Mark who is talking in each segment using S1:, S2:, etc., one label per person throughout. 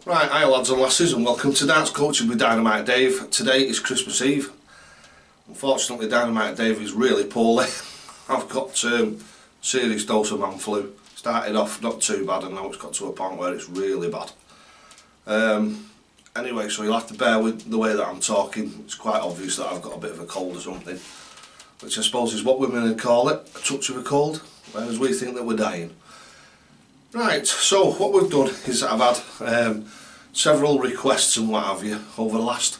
S1: Right, hi lads and lasses, and welcome to Dance Coaching with Dynamite Dave. Today is Christmas Eve. Unfortunately, Dynamite Dave is really poorly. I've got serious dose of man flu. Started off not too bad, and now it's got to a point where it's really bad. Anyway, so you'll have to bear with the way that I'm talking. It's quite obvious that I've got a bit of a cold or something, which I suppose is what women would call it, a touch of a cold, whereas we think that we're dying. Right, so what we've done is I've had several requests and what have you over the last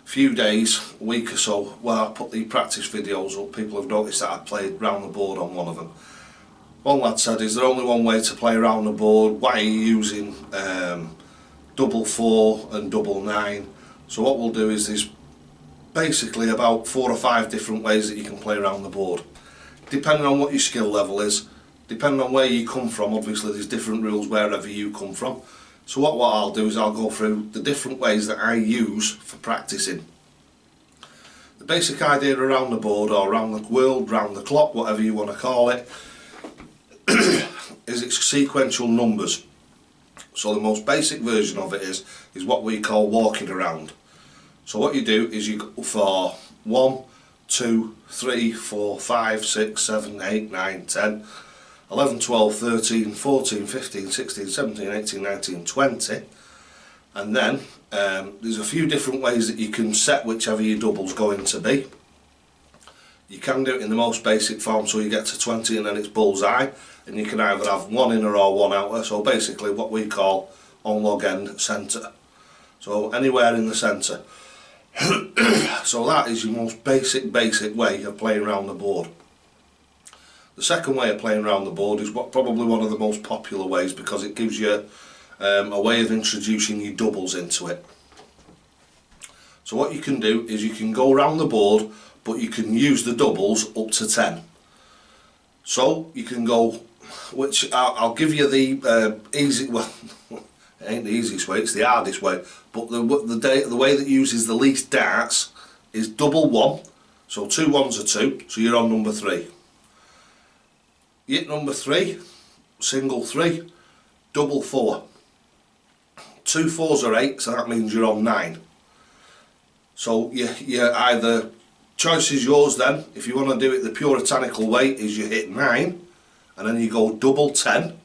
S1: few days, week or so, where I put the practice videos up. People have noticed that I played round the board on one of them. One lad said, is there only one way to play around the board? Why are you using double 4 and double 9? So what we'll do is there's basically about 4 or 5 different ways that you can play around the board, depending on what your skill level is. Depending on where you come from, obviously there's different rules wherever you come from. So what I'll do is I'll go through the different ways that I use for practicing. The basic idea around the board, or around the world, round the clock, whatever you want to call it, is it's sequential numbers. So the most basic version of it is what we call walking around. So what you do is you go for 1, 2, 3, 4, 5, 6, 7, 8, 9, 10, 11, 12, 13, 14, 15, 16, 17, 18, 19, 20, and then there's a few different ways that you can set whichever your double's going to be. You can do it in the most basic form, so you get to 20 and then it's bullseye, and you can either have one inner or one outer, so basically what we call on log end centre, so anywhere in the centre. So that is your most basic way of playing around the board. The second way of playing around the board is probably one of the most popular ways, because it gives you a way of introducing your doubles into it. So what you can do is you can go around the board, but you can use the doubles up to 10. So you can go, which I'll give you the easy, well, it ain't the easiest way, it's the hardest way, but the way that uses the least darts is double 1, so 2 ones are 2, so you're on number 3. You hit number 3, single 3, double 4. 2 4s are 8, so that means you're on 9. So you either, choice is yours then. If you want to do it the puritanical way, is you hit 9 and then you go double 10.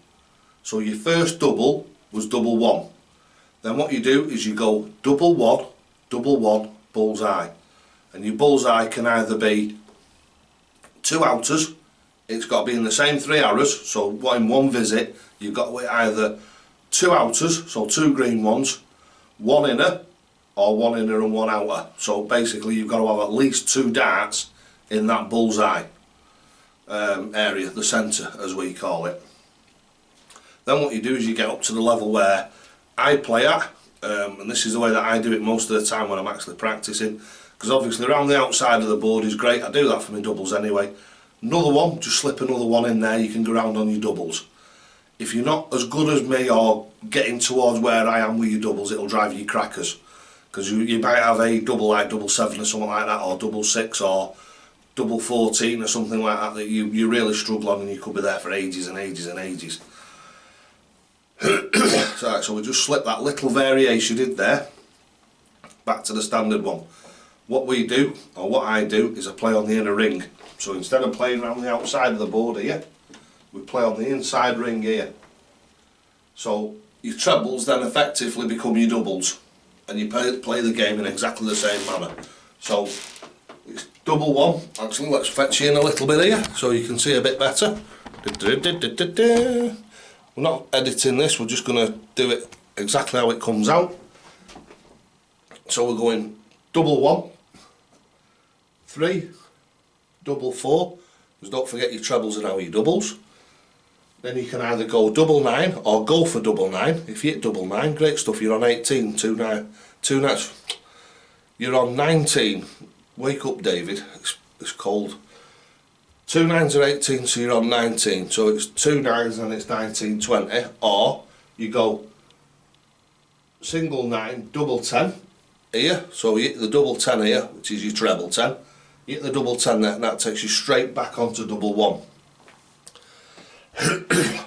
S1: So your first double was double 1. Then what you do is you go double 1, bullseye. And your bullseye can either be 2 outers. It's got to be in the same 3 arrows, so in one visit you've got either 2 outers, so 2 green ones, 1 inner, or 1 inner and 1 outer. So basically you've got to have at least 2 darts in that bullseye area, the centre as we call it. Then what you do is you get up to the level where I play at, and this is the way that I do it most of the time when I'm actually practicing, because obviously around the outside of the board is great. I do that for my doubles anyway. Another one, just slip another one in there, you can go around on your doubles. If you're not as good as me or getting towards where I am with your doubles, it'll drive you crackers. Because you might have a double like double 7 or something like that, or double 6 or double 14 or something like that you really struggle on, and you could be there for ages and ages and ages. So we just slip that little variation in there, back to the standard one. What we do, or what I do, is I play on the inner ring. So instead of playing around the outside of the board here, we play on the inside ring here. So your trebles then effectively become your doubles, and you play the game in exactly the same manner. So it's double 1. Actually, let's fetch you in a little bit here so you can see a bit better. We're not editing this, we're just going to do it exactly how it comes out. So we're going double 1, 3, double 4, because don't forget your trebles are now your doubles. Then you can either go double 9 or go for double 9. If you hit double 9, great stuff, you're on 18, 2 9, you're on 19. Wake up, David, it's cold. 2 9s are 18, so you're on 19, so it's 2 9s and it's 19, 20, or you go single 9, double 10 here, so you hit the double 10 here, which is your treble 10. You hit the double 10 there, and that takes you straight back onto double 1.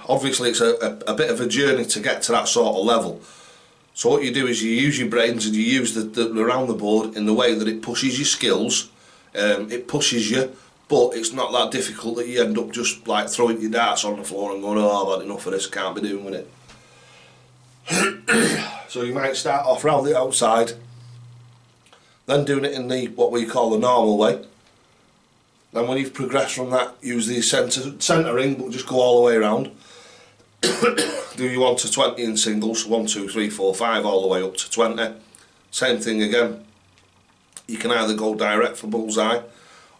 S1: Obviously it's a bit of a journey to get to that sort of level, So what you do is you use your brains and you use the around the board in the way that it pushes your skills. It pushes you, but it's not that difficult that you end up just like throwing your darts on the floor and going, oh, I've had enough of this, can't be doing with it. So you might start off round the outside, then doing it in the what we call the normal way. Then when you've progressed from that, use the centering, but just go all the way around. Do your 1 to 20 in singles, 1, 2, 3, 4, 5, all the way up to 20. Same thing again. You can either go direct for bullseye,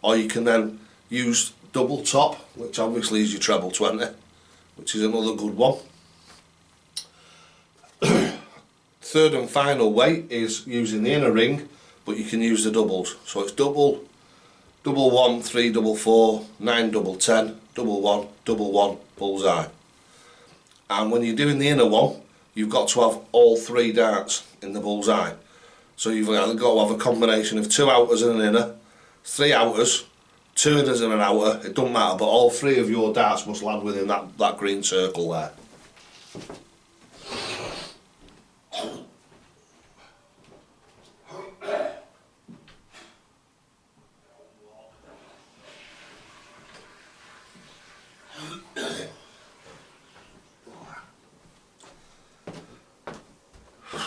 S1: or you can then use double top, which obviously is your treble 20, which is another good one. Third and final way is using the inner ring, but you can use the doubles. So it's double 1, 3, double 4, 9, double 10, double 1, bullseye. And when you're doing the inner one, you've got to have all 3 darts in the bullseye. So you've either got to have a combination of 2 outers and an inner, 3 outers, 2 inners and an outer, it doesn't matter, but all 3 of your darts must land within that green circle there.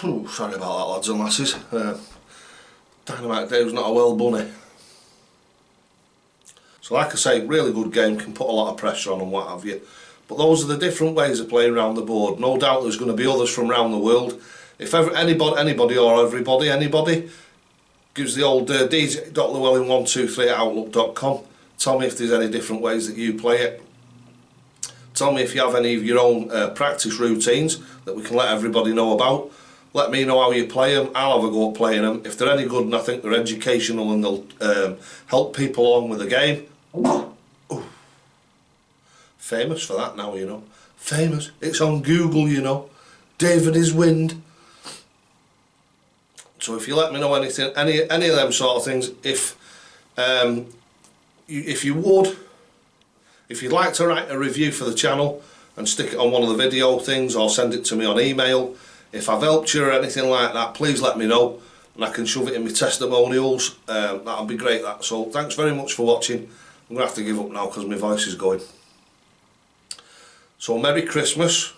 S1: Ooh, sorry about that, lads and lasses. Dynamite Dave's not a well bunny. So like I say, really good game, can put a lot of pressure on and what have you. But those are the different ways of playing around the board. No doubt there's going to be others from around the world. If ever anybody or everybody gives the old dj.llewellyn123@outlook.com, tell me if there's any different ways that you play it. Tell me if you have any of your own practice routines that we can let everybody know about. Let me know how you play them. I'll have a go at playing them. If they're any good and I think they're educational and they'll help people along with the game. Ooh. Famous for that now, you know. Famous. It's on Google, you know. David is wind. So if you let me know anything, any of them sort of things, if you'd like to write a review for the channel and stick it on one of the video things or send it to me on email, if I've helped you or anything like that, please let me know and I can shove it in my testimonials. That'll be great. So thanks very much for watching. I'm going to have to give up now because my voice is going. So Merry Christmas.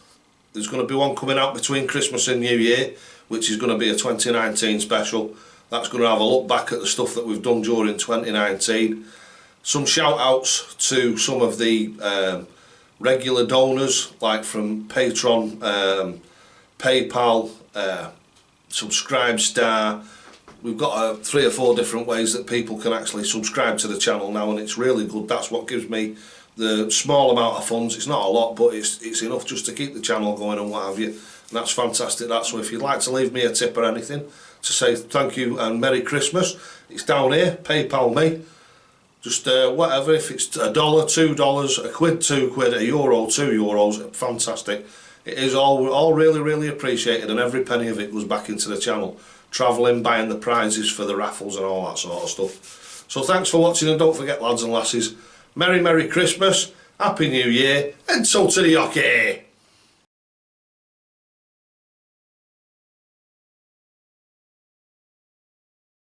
S1: There's going to be one coming out between Christmas and New Year, which is going to be a 2019 special. That's going to have a look back at the stuff that we've done during 2019. Some shout outs to some of the regular donors, like from Patreon, PayPal, Subscribestar. We've got 3 or 4 different ways that people can actually subscribe to the channel now, and it's really good. That's what gives me the small amount of funds. It's not a lot, but it's enough just to keep the channel going and what have you, and that's fantastic. So if you'd like to leave me a tip or anything to say thank you and Merry Christmas, it's down here. PayPal me. Just whatever, if it's $1, $2, £1, £2, €1, €2, fantastic. It is all really appreciated, and every penny of it goes back into the channel. Travelling, buying the prizes for the raffles and all that sort of stuff. So thanks for watching, and don't forget, lads and lasses, Merry Christmas, Happy New Year, and so to the hockey!